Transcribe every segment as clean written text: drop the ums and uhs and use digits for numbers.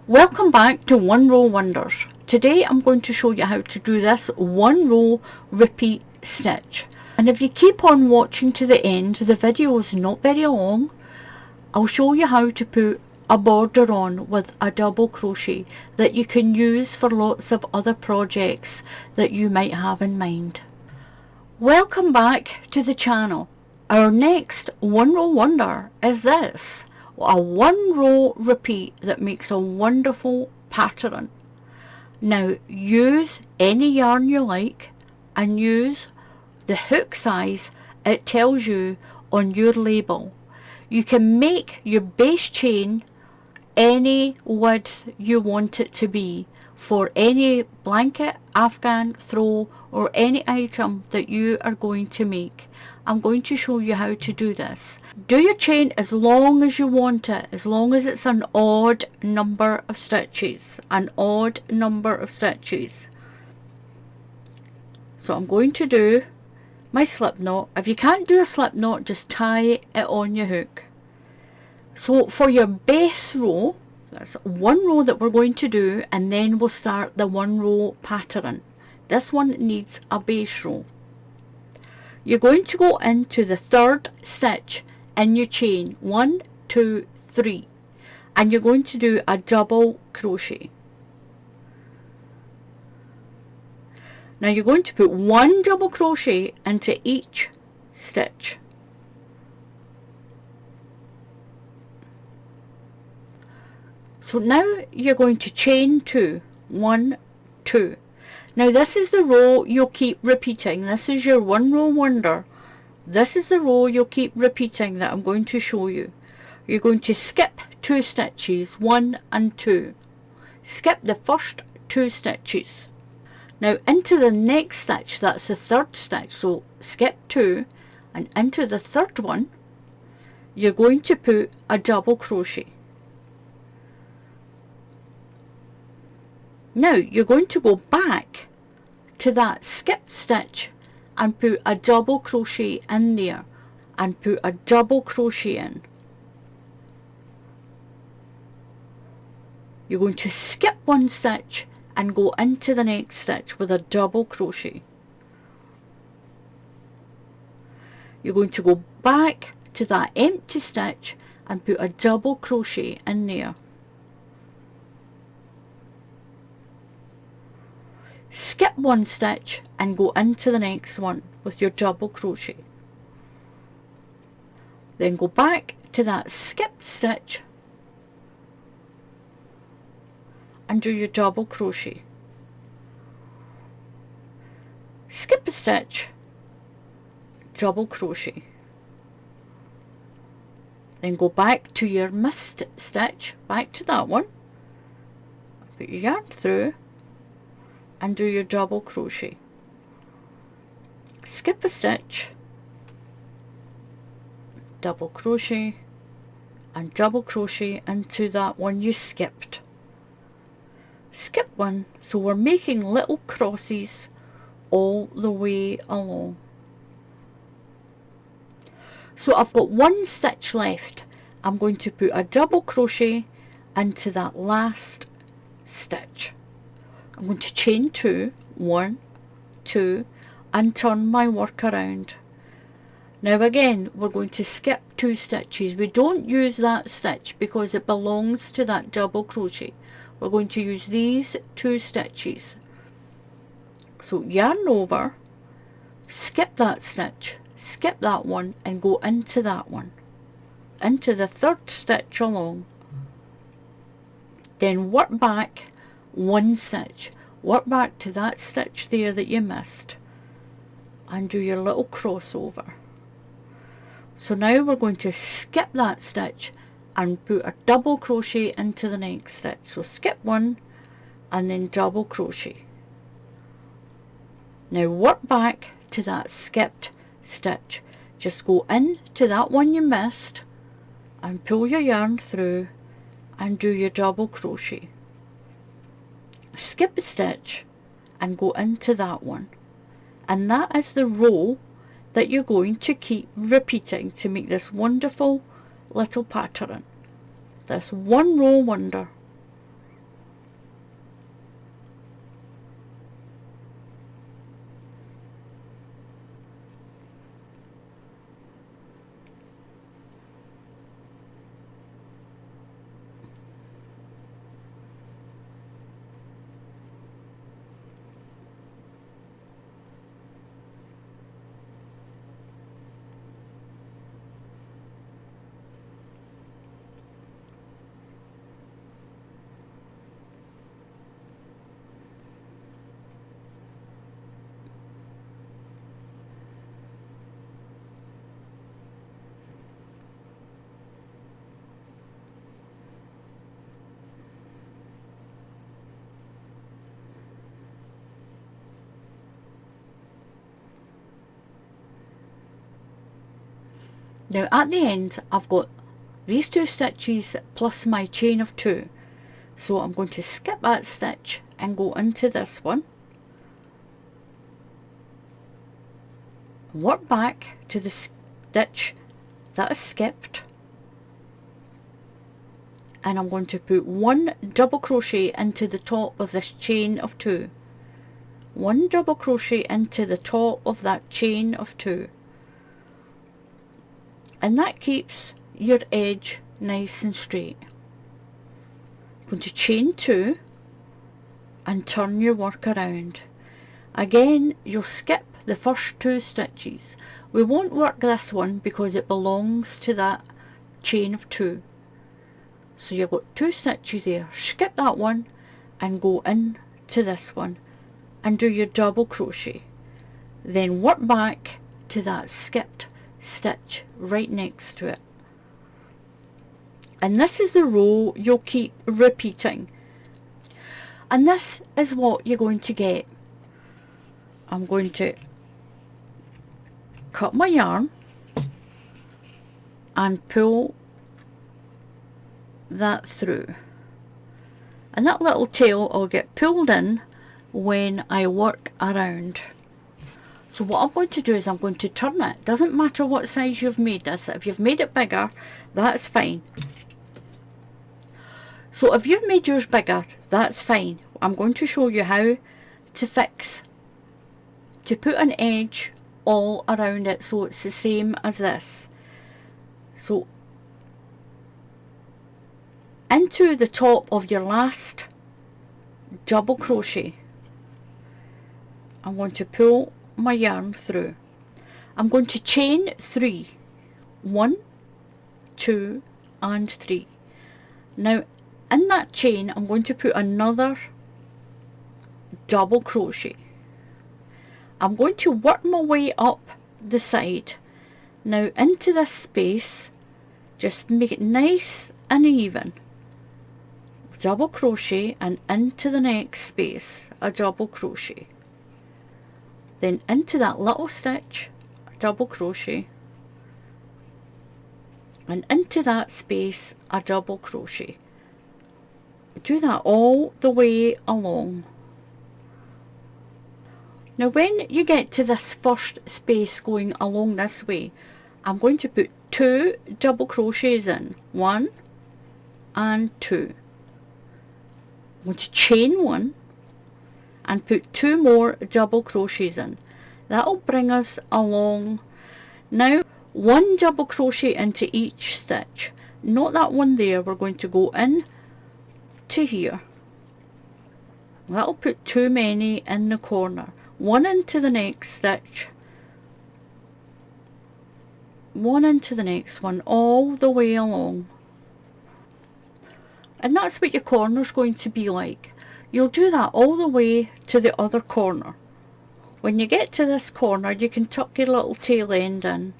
Welcome back to One Row Wonders. Today I'm going to show you how to do this one row repeat stitch. And if you keep on watching to the end, the video is not very long. I'll show you how to put a border on with a double crochet that you can use for lots of other projects that you might have in mind. Welcome back to the channel. Our next one row wonder is this. A one row repeat that makes a wonderful pattern. Now use any yarn you like and use the hook size it tells you on your label. You can make your base chain any width you want it to be for any blanket, afghan, throw or any item that you are going to make. I'm going to show you how to do this. Do your chain as long as you want it, as long as it's an odd number of stitches. An odd number of stitches. So I'm going to do my slip knot. If you can't do a slip knot, just tie it on your hook. So for your base row, that's one row that we're going to do, and then we'll start the one row pattern. This one needs a base row. You're going to go into the third stitch in your chain, 1, 2, 3, and you're going to do a double crochet. Now you're going to put one double crochet into each stitch. So now you're going to chain 2, 1, 2. Now this is the row you'll keep repeating. This is your one row wonder. This is the row you'll keep repeating that I'm going to show you. You're going to skip 2 stitches, 1 and 2. Skip the first 2 stitches. Now into the next stitch, that's the third stitch, so skip 2 and into the third one you're going to put a double crochet. Now you're going to go back to that skipped stitch and put a double crochet in there and put a double crochet in. You're going to skip 1 stitch and go into the next stitch with a double crochet. You're going to go back to that empty stitch and put a double crochet in there. Skip 1 stitch and go into the next one with your double crochet. Then go back to that skipped stitch and do your double crochet. Skip a stitch, double crochet. Then go back to your missed stitch, back to that one, put your yarn through and do your double crochet. Skip a stitch, double crochet and double crochet into that one you skipped. Skip 1, so we're making little crosses all the way along. So I've got 1 stitch left. I'm going to put a double crochet into that last stitch. I'm going to chain 2, 1, 2 and turn my work around. Now again we're going to skip 2 stitches. We don't use that stitch because it belongs to that double crochet. We're going to use these 2 stitches. So yarn over, skip that stitch, skip that one and go into that one, into the third stitch along. Then work back 1 stitch, work back to that stitch there that you missed and do your little crossover. So now we're going to skip that stitch and put a double crochet into the next stitch. So skip 1 and then double crochet. Now work back to that skipped stitch. Just go in to that one you missed and pull your yarn through and do your double crochet. Skip a stitch and go into that one. And that is the row that you're going to keep repeating to make this wonderful little pattern. This one row wonder. Now at the end I've got these 2 stitches plus my chain of 2, so I'm going to skip that stitch and go into this one, work back to the stitch that is skipped, and I'm going to put 1 double crochet into the top of this chain of 2, 1 double crochet into the top of that chain of 2, and that keeps your edge nice and straight. I'm going to chain 2 and turn your work around. Again, you'll skip the first 2 stitches. We won't work this one because it belongs to that chain of 2. So you've got 2 stitches there. Skip that one and go in to this one and do your double crochet. Then work back to that skipped stitch right next to it. And this is the row you'll keep repeating. And this is what you're going to get. I'm going to cut my yarn and pull that through. And that little tail will get pulled in when I work around. So what I'm going to do is I'm going to turn it. Doesn't matter what size you've made this. If you've made it bigger, that's fine. So if you've made yours bigger, that's fine. I'm going to show you how to fix, to put an edge all around it so it's the same as this. So into the top of your last double crochet, I'm going to pull my yarn through. I'm going to chain 3, 1, 2 and 3. Now in that chain I'm going to put another double crochet. I'm going to work my way up the side. Now into this space, just make it nice and even. Double crochet and into the next space a double crochet. Then into that little stitch, a double crochet, and into that space a double crochet. Do that all the way along. Now when you get to this first space going along this way, I'm going to put 2 double crochets in, 1 and 2. I'm going to chain 1 and put 2 more double crochets in. That'll bring us along. Now 1 double crochet into each stitch, not that one there. We're going to go in to here. That'll put too many in the corner. 1 into the next stitch, 1 into the next one, all the way along. And that's what your corner's going to be like. You'll do that all the way to the other corner. When you get to this corner, you can tuck your little tail end in.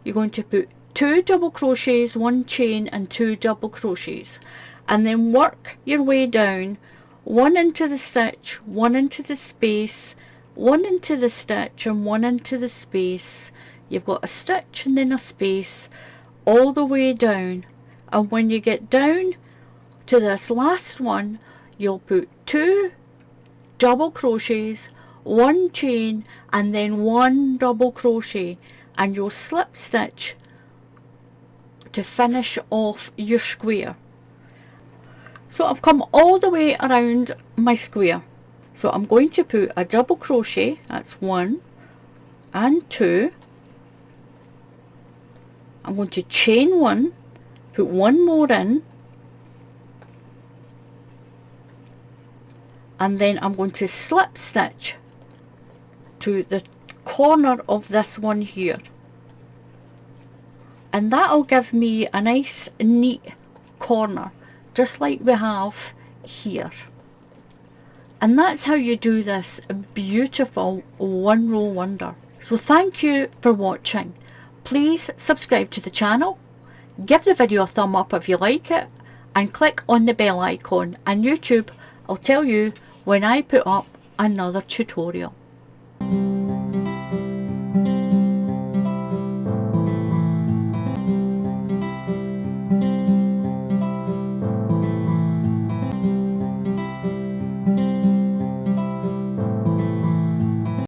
You're going to put 2 double crochets, 1 chain and 2 double crochets, and then work your way down, 1 into the stitch, 1 into the space, 1 into the stitch and 1 into the space. You've got a stitch and then a space all the way down, and when you get down to this last one, you'll put 2 double crochets, 1 chain, and then 1 double crochet, and you'll slip stitch to finish off your square. So I've come all the way around my square, so I'm going to put a double crochet, that's 1 and 2. I'm going to chain 1, put 1 more in, and then I'm going to slip stitch to the corner of this one here, and that'll give me a nice neat corner just like we have here. And that's how you do this beautiful one row wonder. So thank you for watching. Please subscribe to the channel, give the video a thumb up if you like it, and click on the bell icon, and YouTube will tell you when I put up another tutorial.